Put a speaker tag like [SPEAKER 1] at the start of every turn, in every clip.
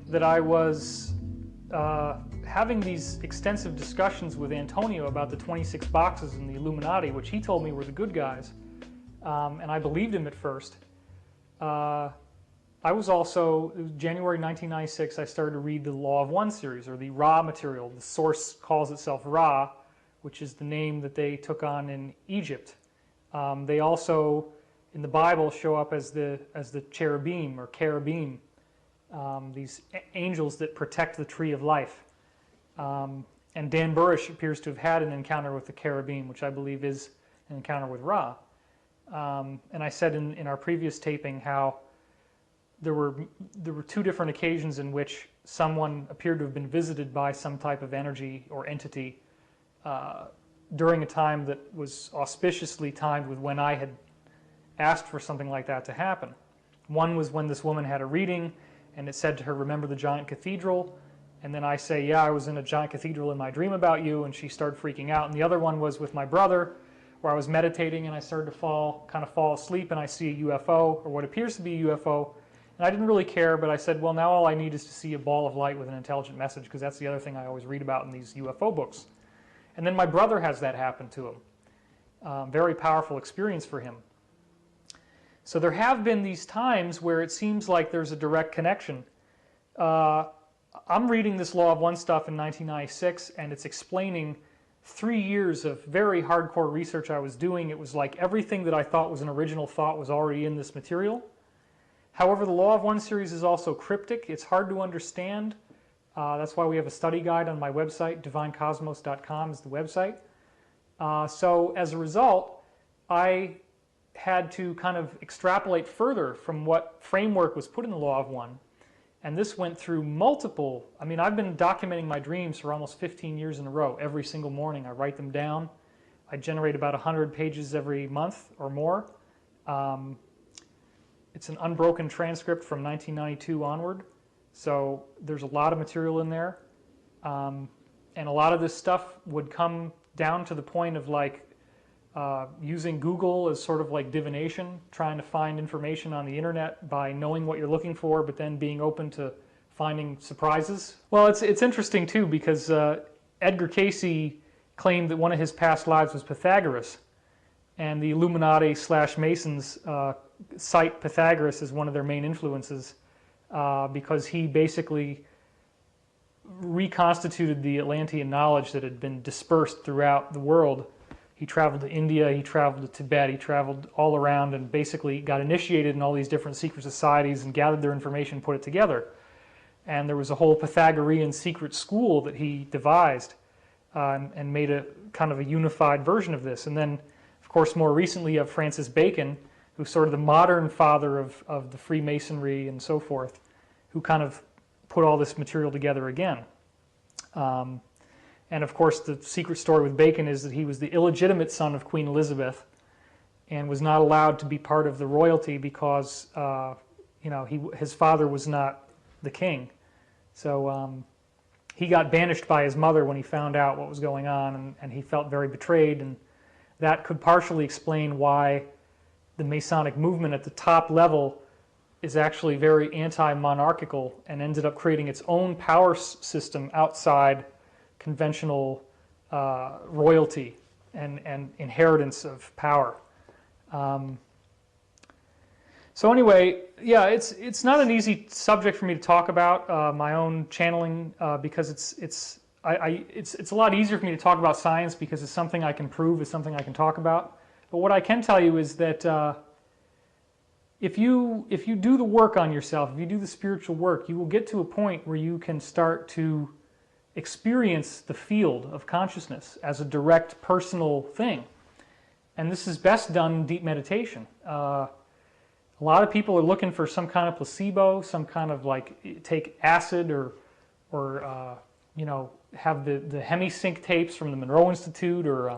[SPEAKER 1] that I was having these extensive discussions with Antonio about the 26 boxes in the Illuminati, which he told me were the good guys, and I believed him at first. I was also, it was January 1996, I started to read the Law of One series, or the Ra material. The source calls itself Ra, which is the name that they took on in Egypt. They also, in the Bible, show up as the cherubim or cherubim, these angels that protect the tree of life. And Dan Burrish appears to have had an encounter with the cherubim, which I believe is an encounter with Ra. And I said in our previous taping how there were two different occasions in which someone appeared to have been visited by some type of energy or entity during a time that was auspiciously timed with when I had asked for something like that to happen. One was when this woman had a reading and it said to her, "Remember the giant cathedral?" And then I say, "Yeah, I was in a giant cathedral in my dream about you," and she started freaking out. And the other one was with my brother, where I was meditating and I started to kind of fall asleep, and I see a UFO, or what appears to be a UFO. And I didn't really care, but I said, well, now all I need is to see a ball of light with an intelligent message, because that's the other thing I always read about in these UFO books. And then my brother has that happen to him. Very powerful experience for him. So there have been these times where it seems like there's a direct connection. I'm reading this Law of One stuff in 1996, and it's explaining 3 years of very hardcore research I was doing. It was like everything that I thought was an original thought was already in this material. However, the Law of One series is also cryptic. It's hard to understand. That's why we have a study guide on my website. divinecosmos.com is the website. So as a result, I had to kind of extrapolate further from what framework was put in the Law of One. And this went through multiple, I mean, I've been documenting my dreams for almost 15 years in a row. Every single morning I write them down. I generate about 100 pages every month or more. It's an unbroken transcript from 1992 onward. So there's a lot of material in there. And a lot of this stuff would come down to the point of like using Google as sort of like divination, trying to find information on the internet by knowing what you're looking for, but then being open to finding surprises. Well, it's interesting too, because Edgar Cayce claimed that one of his past lives was Pythagoras, and the Illuminati / Masons cite Pythagoras as one of their main influences because he basically reconstituted the Atlantean knowledge that had been dispersed throughout the world. He traveled to India, he traveled to Tibet, he traveled all around and basically got initiated in all these different secret societies and gathered their information, put it together. And there was a whole Pythagorean secret school that he devised and made a kind of a unified version of this. And then, of course, more recently you have Francis Bacon, who's sort of the modern father of the Freemasonry and so forth, who kind of put all this material together again. And of course, the secret story with Bacon is that he was the illegitimate son of Queen Elizabeth and was not allowed to be part of the royalty because his father was not the king. So he got banished by his mother when he found out what was going on, and he felt very betrayed. And that could partially explain why the Masonic movement at the top level is actually very anti-monarchical and ended up creating its own power system outside conventional royalty and inheritance of power. So anyway, yeah, it's not an easy subject for me to talk about, my own channeling, because it's a lot easier for me to talk about science because it's something I can prove, it's something I can talk about. But what I can tell you is that if you do the work on yourself, if you do the spiritual work, you will get to a point where you can start to experience the field of consciousness as a direct personal thing. And this is best done in deep meditation. A lot of people are looking for some kind of placebo, some kind of like take acid or have the hemisync tapes from the Monroe Institute, or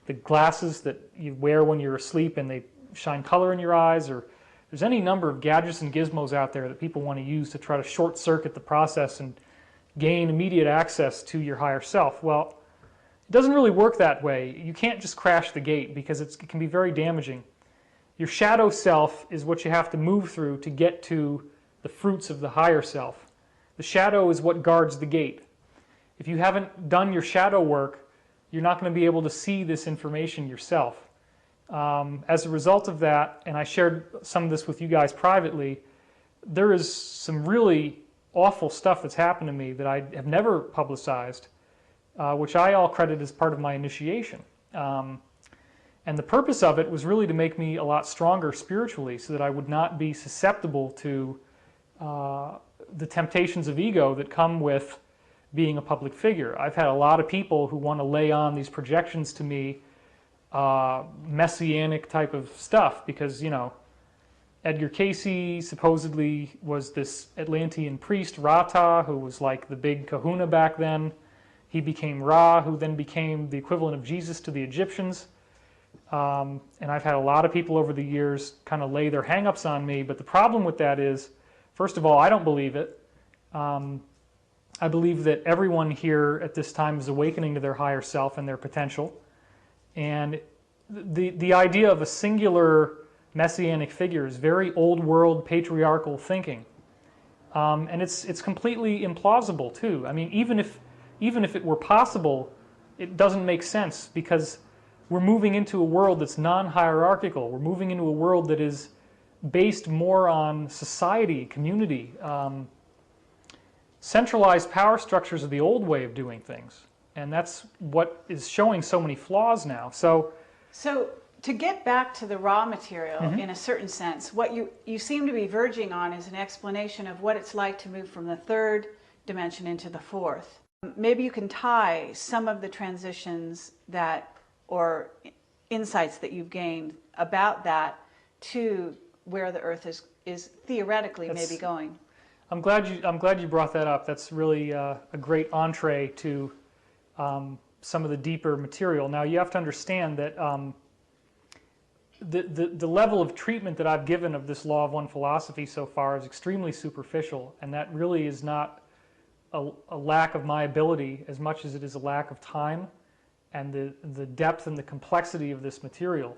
[SPEAKER 1] the glasses that you wear when you're asleep and they shine color in your eyes, or there's any number of gadgets and gizmos out there that people want to use to try to short circuit the process and gain immediate access to your higher self. Well, it doesn't really work that way. You can't just crash the gate because it can be very damaging. Your shadow self is what you have to move through to get to the fruits of the higher self. The shadow is what guards the gate. If you haven't done your shadow work, you're not going to be able to see this information yourself. As a result of that, and I shared some of this with you guys privately, there is some really awful stuff that's happened to me that I have never publicized, which I all credit as part of my initiation. And the purpose of it was really to make me a lot stronger spiritually so that I would not be susceptible to the temptations of ego that come with being a public figure. I've had a lot of people who want to lay on these projections to me, messianic type of stuff, because, you know, Edgar Cayce supposedly was this Atlantean priest, Ra-Ta, who was like the big kahuna back then. He became Ra, who then became the equivalent of Jesus to the Egyptians. And I've had a lot of people over the years kind of lay their hang-ups on me, but the problem with that is, first of all, I don't believe it. I believe that everyone here at this time is awakening to their higher self and their potential. And the idea of a singular messianic figure is very old world patriarchal thinking. And it's completely implausible too. I mean, even if it were possible, it doesn't make sense, because we're moving into a world that's non-hierarchical. We're moving into a world that is based more on society, community. Centralized power structures are the old way of doing things. And that's what is showing so many flaws now. So to get back to the raw material, in a certain sense, what you seem to be verging on is an explanation of what it's like to move from the third dimension into the fourth. Maybe you can tie some of the transitions or insights that you've gained about that to where the Earth is theoretically maybe going.
[SPEAKER 2] I'm glad you brought that up. That's really a great entree to some of the deeper material. Now you have to understand that the level of treatment that I've given of this Law of One philosophy so far is extremely superficial, and that really is not a lack of my ability as much as it is a lack of time and the depth and the complexity of this material.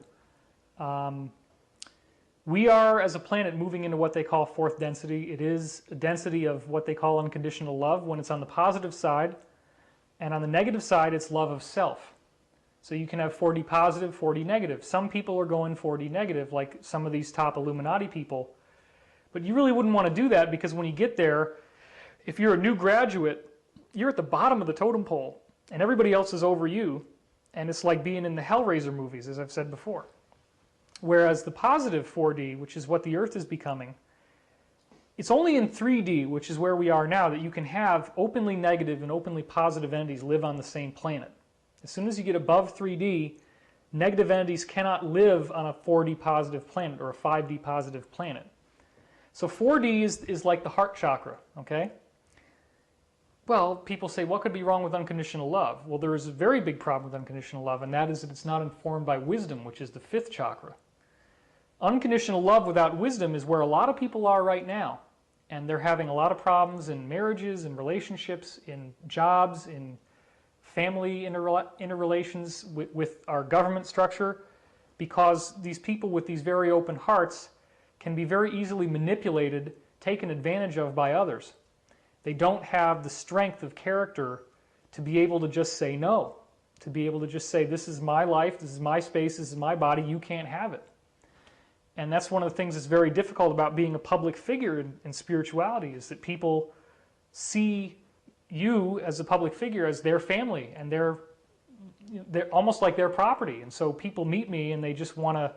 [SPEAKER 2] We are, as a planet, moving into what they call fourth density. It is a density of what they call unconditional love when it's on the positive side, and on the negative side, it's love of self. So you can have 4D positive, 4D negative. Some people are going 4D negative, like some of these top Illuminati people. But you really wouldn't want to do that, because when you get there, if you're a new graduate, you're at the bottom of the totem pole, and everybody else is over you, and it's like being in the Hellraiser movies, as I've said before. Whereas the positive 4D, which is what the Earth is becoming, it's only in 3D, which is where we are now, that you can have openly negative and openly positive entities live on the same planet. As soon as you get above 3D, negative entities cannot live on a 4D positive planet or a 5D positive planet. So 4D is like the heart chakra, okay? Well, people say, what could be wrong with unconditional love? Well, there is a very big problem with unconditional love, and that is that it's not informed by wisdom, which is the fifth chakra. Unconditional love without wisdom is where a lot of people are right now, and they're having a lot of problems in marriages, in relationships, in jobs, in family interrelations with our government structure, because these people with these very open hearts can be very easily manipulated, taken advantage of by others. They don't have the strength of character to be able to just say no, to be able to just say, this is my life, this is my space, this is my body, you can't have it. And that's one of the things that's very difficult about being a public figure in spirituality, is that people see you as a public figure as their family, and they're almost like their property. And so people meet me and they just want to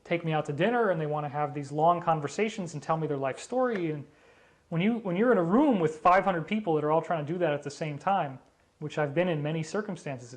[SPEAKER 2] take me out to dinner, and they want to have these long conversations and tell me their life story. And when you're in a room with 500 people that are all trying to do that at the same time, which I've been in many circumstances,